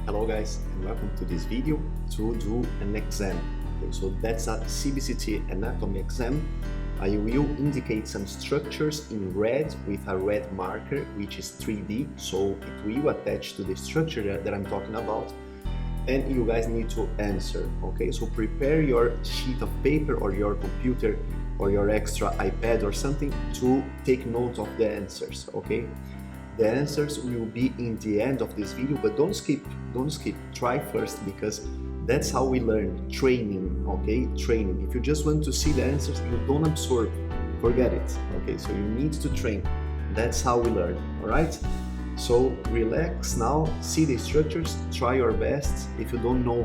Hello guys, and welcome to this video to do an exam. Okay, so that's a CBCT anatomy exam. I will indicate some structures in red with a red marker, which is 3D, so it will attach to the structure that I'm talking about, and you guys need to answer. Okay, so prepare your sheet of paper or your computer or your extra iPad or something to take note of the answers. Okay, the answers will be in the end of this video, but don't skip, try first, because that's how we learn. Training, okay, training. If you just want to see the answers, you don't absorb, forget it. Okay, so you need to train. That's how we learn. All right, so relax now, see the structures, try your best. If you don't know,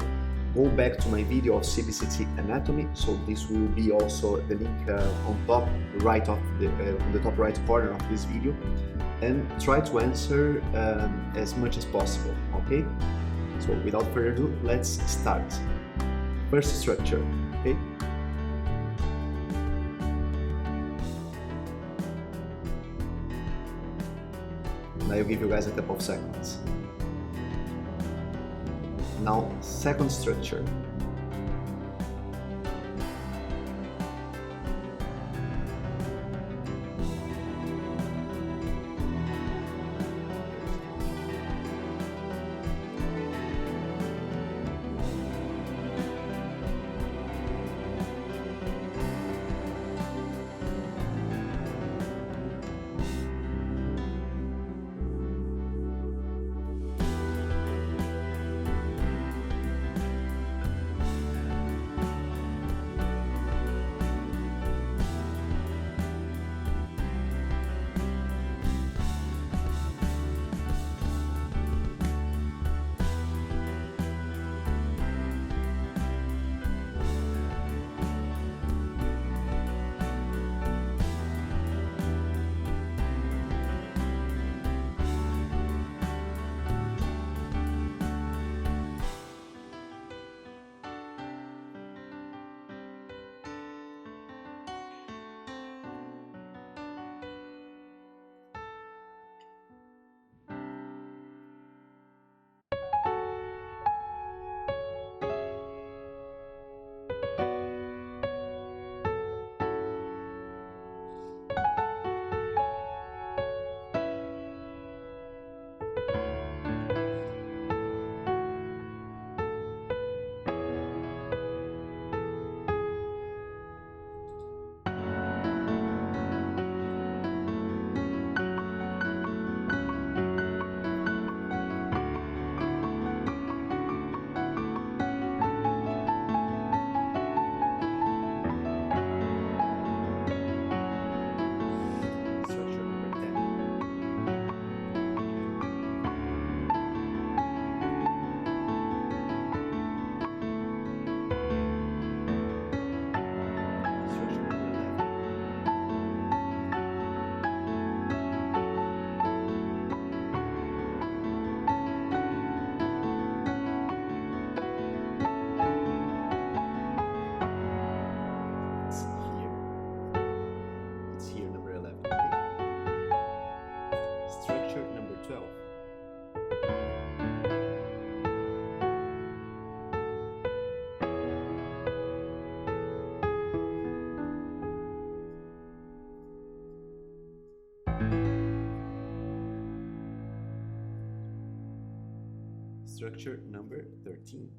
go back to my video of CBCT anatomy, so this will be also the link on top right of the top right corner of this video, and try to answer as much as possible. Okay, so without further ado, let's start. First structure. Okay, and I'll give you guys a couple of seconds. Now, second structure. Structure number 12. Structure number 13.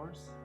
course.